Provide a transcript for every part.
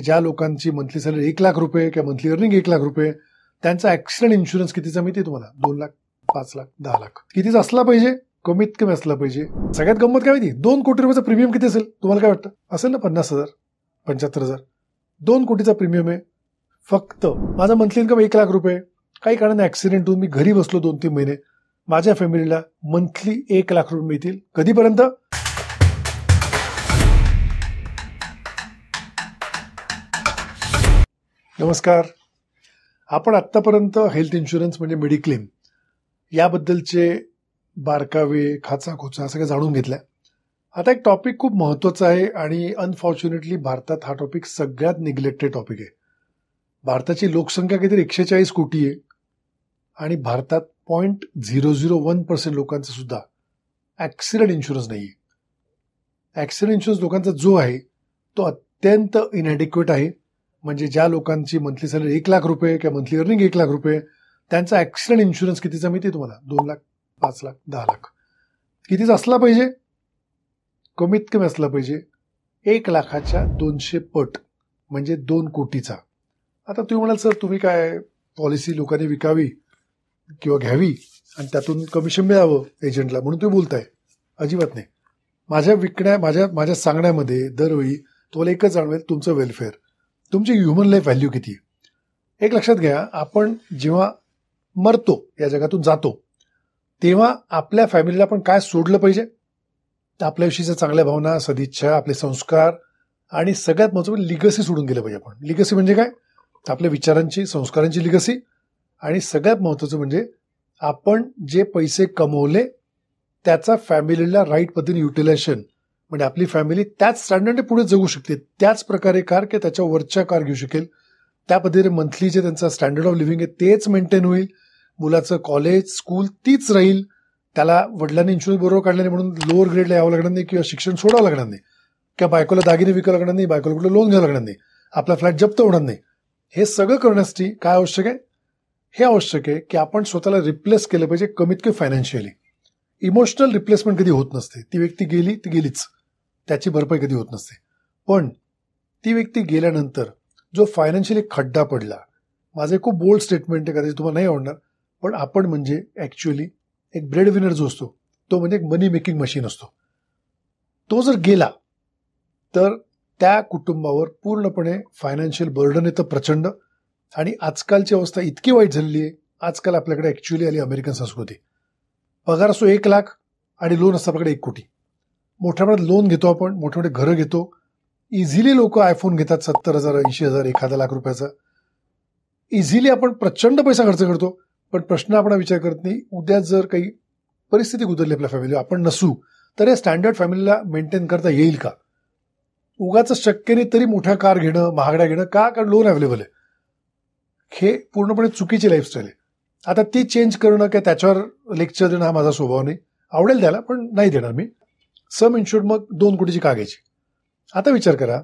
ज्या लोकांची monthly salary 1,00,000 किंवा मंथली अर्निंग 1,00,000 त्यांचा ऍक्सिडेंट इन्शुरन्स कितीचा माहिती तुम्हाला? 2 लाख, 5 लाख, 10 लाख कितीचा असला पाहिजे? कमीत कमी असला पाहिजे. सगळ्यात गंमत काय माहिती? 2 कोटी रुपयाचा प्रीमियम किती असेल तुम्हाला काय वाटतं? असेल ना 50,000, 75,000. 2 कोटीचा प्रीमियम आहे. फक्त माझा मंथली इन्कम 1,00,000. काही कारणाने ऍक्सिडेंट होऊन मी घरी बसलो 2-3 महिने. माझ्या फॅमिलीला मंथली 1,00,000 मिळतील. कधीपर्यंत? नमस्कार. आपण आतापर्यंत हेल्थ इन्शुरन्स म्हणजे मेडिक्लेम याबद्दलचे बारकावे, खाचाखोचा सगळं जाणून घेतलं. आता एक टॉपिक खूप महत्वाचा आहे आणि अनफॉर्च्युनेटली भारतात हा टॉपिक सगळ्यात निग्लेक्टेड टॉपिक आहे. भारताची लोकसंख्या काहीतरी 146 कोटी आहे आणि भारतात 0.001% लोकांचा सुद्धा ऍक्सिडेंट इन्शुरन्स नाही आहे. ऍक्सिडेंट इन्शुरन्स लोकांचा जो आहे तो अत्यंत इनॅडिक्वेट आहे. म्हणजे ज्या लोकांची मंथली सॅलरी 1,00,000 किंवा मंथली अर्निंग 1,00,000 त्यांचा ऍक्सिडेंट इन्शुरन्स कितीचा माहिती तुम्हाला? 2 लाख, 5 लाख, 10 लाख कितीचा असला पाहिजे? कमीत कमी असला पाहिजे 1,00,000च्या 200 पट म्हणजे 2 कोटीचा. आता तुम्ही म्हणाल सर तुम्ही काय पॉलिसी लोकांनी विकावी किंवा घ्यावी आणि त्यातून कमिशन मिळावं एजंटला म्हणून तुम्ही बोलताय. अजिबात नाही. माझ्या सांगण्यामध्ये दरवेळी तुम्हाला एकच जाणवेल, तुमचं वेलफेअर, तुमची ह्युमन लाईफ व्हॅल्यू किती आहे. एक लक्षात घ्या, आपण जेव्हा मरतो, या जगातून जातो, तेव्हा आपल्या फॅमिलीला आपण काय सोडलं पाहिजे? आपल्याविषयीच्या चांगल्या भावना, सदिच्छा, आपले संस्कार आणि सगळ्यात महत्त्वाचं लिगसी सोडून गेलं पाहिजे आपण. लिगसी म्हणजे काय? आपल्या विचारांची, संस्कारांची लिगसी. आणि सगळ्यात महत्त्वाचं म्हणजे आपण जे पैसे कमवले त्याचा फॅमिलीला राईट पद्धतीने युटिलायझेशन, म्हणजे आपली फॅमिली त्याच स्टँडर्डने पुढे जगू शकते, त्याच प्रकारे कार की त्याच्या वरच्या कार घेऊ शकेल. त्या पद्धतीने मंथली जे त्यांचा स्टँडर्ड ऑफ लिव्हिंग आहे तेच मेंटेन होईल. मुलाचं कॉलेज, स्कूल तीच राहील. त्याला वडिलांनी इन्शुरन्स बरोबर काढल्याने म्हणून लोअर ग्रेडला यावं लागणार नाही किंवा शिक्षण सोडावं लागणार नाही किंवा बायकोला दागिने विकावं लागणार नाही, बायकोला कुठलं लोन घ्यावं लागणार नाही, आपला फ्लॅट जप्त होणार नाही. हे सगळं करण्यासाठी काय आवश्यक आहे? हे आवश्यक आहे की आपण स्वतःला रिप्लेस केलं पाहिजे कमीत कमी फायनान्शियली. इमोशनल रिप्लेसमेंट कधी होत नसते. ती व्यक्ती गेली ती गेलीच, त्याची भरपाई कधी होत नसते. पण ती व्यक्ती गेल्यानंतर जो फायनान्शियली खड्डा पडला, माझं खूप बोल्ड स्टेटमेंट आहे, कदाचित तुम्हाला नाही आवडणार, पण आपण म्हणजे ऍक्च्युअली एक ब्रेड विनर जो असतो तो म्हणजे एक मनी मेकिंग मशीन असतो. तो जर गेला तर त्या कुटुंबावर पूर्णपणे फायनान्शियल बर्डन येतं प्रचंड. आणि आजकालची अवस्था इतकी वाईट झालेली आहे. आजकाल आपल्याकडे ऍक्च्युअली आली अमेरिकन संस्कृती. पगार असतो 1,00,000 आणि लोन असतं आपल्याकडे 1 कोटी. मोठ्या प्रमाणात लोन घेतो आपण, मोठे मोठे घरं घेतो. इझिली लोक आयफोन घेतात 70,000, 80,000, 1,00,000 रुपयाचा. इझिली आपण प्रचंड पैसा खर्च करतो. पण प्रश्न आपण विचार करत नाही, उद्या जर काही परिस्थिती गुदरली आपल्या फॅमिलीला, आपण नसू तर हे स्टँडर्ड फॅमिलीला मेंटेन करता येईल का? उगाच शक्य नाही तरी मोठ्या कार घेणं, महागड्या घेणं का? कारण लोन अवेलेबल आहे. हे पूर्णपणे चुकीची लाईफस्टाईल आहे. आता ती चेंज करणं काय त्याच्यावर लेक्चर देणं हा माझा स्वभाव नाही. आवडेल द्यायला पण नाही देणार मी. सम इन्शुर्ड मग 2 कोटीची का घ्यायची? आता विचार करा,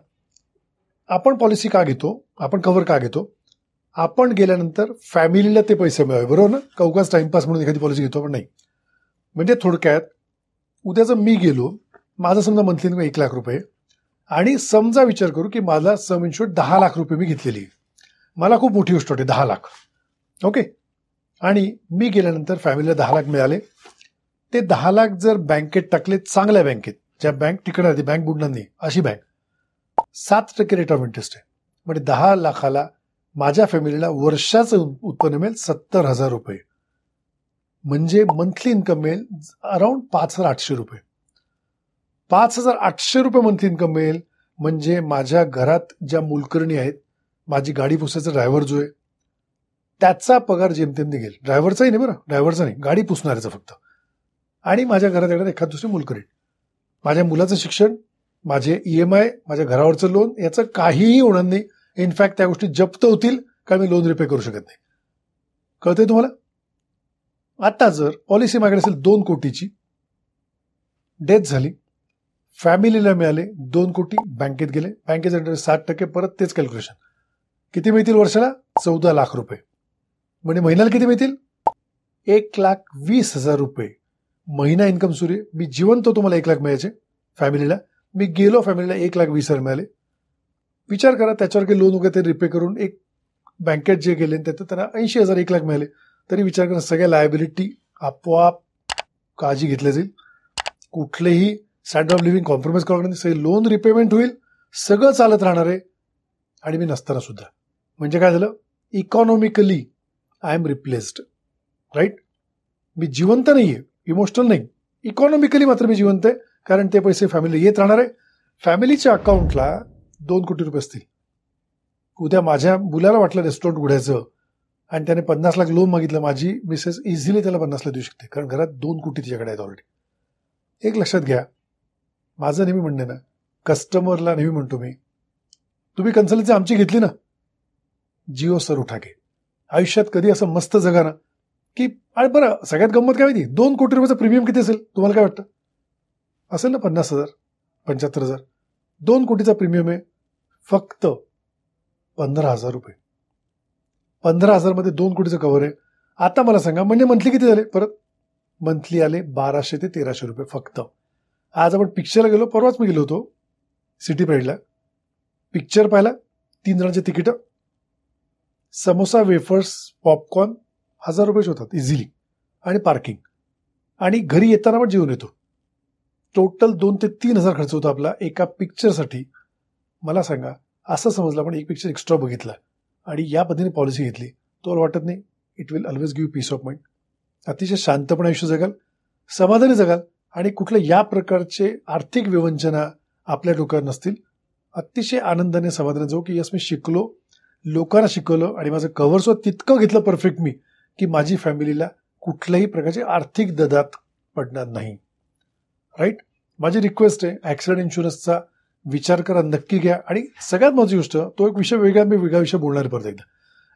आपण पॉलिसी का घेतो? आपण कव्हर का घेतो? आपण गेल्यानंतर फॅमिलीला ते पैसे मिळावे, बरोबर ना? का उगाच टाइमपास म्हणून एखादी पॉलिसी घेतो आपण? नाही. म्हणजे थोडक्यात उद्या जर मी गेलो, माझा समजा मंथली इन्कम 1,00,000 आणि समजा विचार करू की माझा सम इन्शुर्ड 10 लाख रुपये मी घेतलेली आहे. मला खूप मोठी गोष्ट वाटते 10 लाख. ओके. आणि मी गेल्यानंतर फॅमिलीला 10 लाख मिळाले. ते 10 लाख जर बँकेत टाकले, चांगल्या बँकेत, ज्या बँक टिकणार, ती बँक बुडणार नाही अशी बँक, 7% रेट ऑफ इंटरेस्ट आहे. म्हणजे 10 लाखाला माझ्या फॅमिलीला वर्षाचं उत्पन्न मिळेल 70,000 रुपये. म्हणजे मंथली इन्कम मिळेल अराउंड 5,800 रुपये. 5,800 रुपये मंथली इन्कम मिळेल. म्हणजे माझ्या घरात ज्या मोलकरणी आहेत, माझी गाडी पुसायचा ड्रायव्हर जो आहे त्याचा पगार जेमतेम निघेल. ड्रायव्हरचाही नाही, बरं, ड्रायव्हरचा नाही, गाडी पुसणाऱ्याचा फक्त. आणि माझ्या घरात येणार एखाद दुसरी मोलकरीण. माझ्या मुलाचं शिक्षण, माझे EMI, माझ्या घरावरचं लोन, याचं काहीही होणार नाही. इनफॅक्ट त्या गोष्टी जप्त होतील कारण मी लोन रिपे करू शकत नाही. कळतंय तुम्हाला? आता जर पॉलिसी माझ्याकडे असेल 2 कोटीची, डेथ झाली, फॅमिलीला मिळाले 2 कोटी, बँकेत गेले, बँकेचा इंटरेस्ट 7%, परत तेच कॅल्क्युलेशन. किती मिळतील वर्षाला? 14 लाख रुपये. म्हणजे महिन्याला किती मिळतील? 1,20,000 रुपये महिना इन्कम सुरू आहे. मी जिवंत तुम्हाला 1,00,000 मिळायचे फॅमिलीला, मी गेलो फॅमिलीला 1,20,000 मिळाले. विचार करा, त्याच्यावर काही लोन वगैरे रिपे करून एक बँकेत जे गेले त्यात त्यांना 80,000 1 लाख मिळाले, तरी विचार करा सगळ्या लायबिलिटी आपोआप काळजी घेतली जाईल. कुठलेही स्टँडर्ड ऑफ लिव्हिंग कॉम्प्रोमाइज करावं नाही, सगळे लोन रिपेमेंट होईल, सगळं चालत राहणार आहे. आणि मी नसताना सुद्धा. म्हणजे काय झालं, economically I am replaced. Right. मी जिवंत नाहीये, इमोशनल नाही, इकॉनॉमिकली मात्र मी जिवंत आहे. कारण ते पैसे फॅमिली येत राहणार आहे. फॅमिलीच्या अकाउंटला 2 कोटी रुपये असतील. उद्या माझ्या मुलाला वाटलं रेस्टॉरंट उघडायचं आणि त्याने 50 लाख लोन मागितलं, माझी मिसेस इझिली त्याला 50 लाख देऊ शकते, कारण घरात 2 कोटी तिच्याकडे आहेत ऑलरेडी. एक लक्षात घ्या, माझं नेहमी म्हणणं ना, कस्टमरला नेहमी म्हणतो मी, तुम्ही कन्सल्टन्सी आमची घेतली ना, जिओ सर उठा के. आयुष्यात कधी असं मस्त जगा ना की, आणि बरं सगळ्यात गंमत काय माहिती, 2 कोटी रुपयाचा प्रीमियम किती असेल तुम्हाला काय वाटतं? असेल ना 50,000 75,000. 2 कोटीचा प्रीमियम आहे फक्त 15,000 रुपये. 15,000 मध्ये 2 कोटीचं कव्हर आहे. आता मला सांगा, म्हणजे मंथली किती झाले? परत मंथली आले 1200 ते 1300 रुपये फक्त. आज आपण पिक्चरला गेलो, परवाच मी गेलो होतो सिटी प्राईडला, पिक्चर पाहिला, 3 जणांचे तिकीट, समोसा, वेफर्स, पॉपकॉर्न 1000 रुपये होतात इझिली, आणि पार्किंग, आणि घरी येताना पण जेवून येतो. टोटल 2 ते 3,000 खर्च होतो आपला एका पिक्चरसाठी. मला सांगा, असं समजलं आपण एक पिक्चर एक्स्ट्रा बघितला आणि या पद्धतीने पॉलिसी घेतली, तो वाटत नाही it will always give peace of mind. अतिशय शांतपणे आयुष्य जगाल, समाधानी जगाल, आणि कुठल्या या प्रकारचे आर्थिक विवंचना आपल्या डोक्यावर नसतील. अतिशय आनंदाने समाधानाने जाऊ की यस मी शिकलो, लोकांना शिकवलं, आणि माझं कव्हर तितकं घेतलं परफेक्ट मी की माझी फॅमिलीला कुठल्याही प्रकारची आर्थिक ददात पडणार नाही. राईट. माझी रिक्वेस्ट आहे, ॲक्सिडेंट इन्शुरन्सचा विचार करा, नक्की घ्या. आणि सगळ्यात महत्त्वाची गोष्ट, तो एक विषय वेगळा, मी वेगळा विषय बोलणार परत एकदा.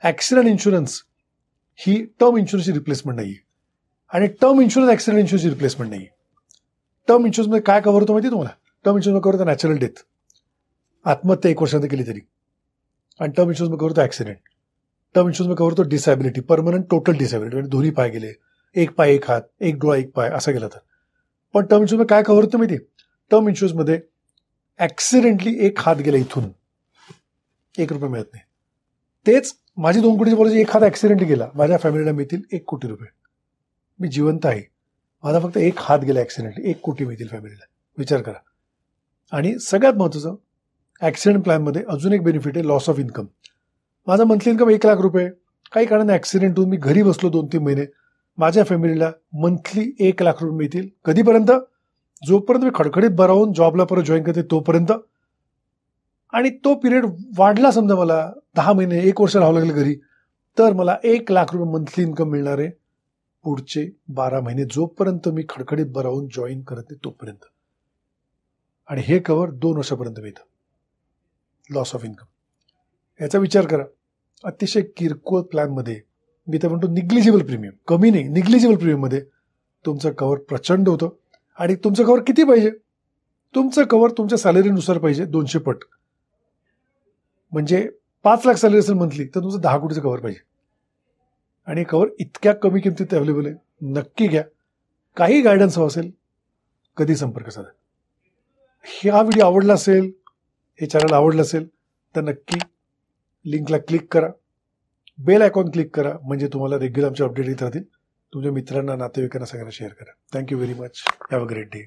ॲक्सिडेंट इन्शुरन्स ही टर्म इन्शुरन्सची रिप्लेसमेंट नाही आहे, आणि टर्म इन्शुरन्स ॲक्सिडेंट इन्शुरन्सची रिप्लेसमेंट नाही आहे. टर्म इन्शुरन्समध्ये काय कव्हर होतं माहिती तुम्हाला? टर्म इन्शुरन्समध्ये कव्हर होतं नॅचरल डेथ, आत्महत्या 1 वर्षांत केली तरी. आणि टर्म इन्शुरन्समध्ये कव्हर होतं ॲक्सिडेंट. टर्म इन्शुरन्समध्ये कव्हर होतं डिसॅबिलिटी, परमनंट टोटल डिसॅबिलिटी, म्हणजे दोन्ही पाय गेले, 1 पाय 1 हात, 1 डोळा 1 पाय असं गेला तर. पण टर्म इन्शुरन्समध्ये काय कव्हर होतं माहिती? टर्म इन्शुरन्समध्ये ॲक्सिडेंटली 1 हात गेला इथून, 1 रुपये मिळत नाही. तेच माझी 2 कोटीची पॉलिसी, 1 हात ॲक्सिडेंटली गेला, माझ्या फॅमिलीला मिळतील 1 कोटी रुपये. मी जिवंत आहे, माझा फक्त 1 हात गेला ॲक्सिडेंटली, 1 कोटी मिळतील फॅमिलीला. विचार करा. आणि सगळ्यात महत्त्वाचं, ॲक्सिडेंट प्लॅनमध्ये अजून एक बेनिफिट आहे, लॉस ऑफ इन्कम. माझा मंथली इन्कम 1 लाख रुपये, काही कारणाने ॲक्सिडेंट होऊन मी घरी बसलो 2-3 महिने, माझ्या फॅमिलीला मंथली 1 लाख रुपये मिळतील. कधीपर्यंत? जोपर्यंत मी खडखडीत बरा होऊन जॉबला परत जॉईन करते तोपर्यंत. आणि तो पिरियड वाढला, समजा मला 10 महिने 1 वर्ष राहावं लागलं घरी, तर मला 1 लाख रुपये मंथली इन्कम मिळणार आहे पुढचे 12 महिने, जोपर्यंत मी खडखडीत बरा होऊन जॉईन करते तोपर्यंत. आणि हे कव्हर 2 वर्षापर्यंत मिळतं, लॉस ऑफ इन्कम. याचा विचार करा. अतिशय किरकोळ प्लॅनमध्ये, मी तर म्हणतो निग्लिजिबल प्रीमियम, कमी नाही, निग्लिजिबल प्रीमियममध्ये तुमचं कव्हर प्रचंड होतं. आणि तुमचं कव्हर किती पाहिजे? तुमचं कव्हर तुमच्या सॅलरीनुसार पाहिजे, 200 पट. म्हणजे 5 लाख सॅलरी असेल मंथली, तर तुमचं 10 कोटीचं कव्हर पाहिजे. आणि कव्हर इतक्या कमी किमतीत अवेलेबल आहे, नक्की घ्या. काही गायडन्स हवं असेल, कधी संपर्क साधा. हा व्हिडिओ आवडला असेल, हे चॅनल आवडलं असेल, तर नक्की लिंकला क्लिक करा, बेल आयकॉन क्लिक करा, म्हणजे तुम्हाला रेग्युलर आमचे अपडेट येत राहतील. तुमच्या मित्रांना, नातेवाईकांना सगळ्यांना शेअर करा. Thank you very much. Have a great day.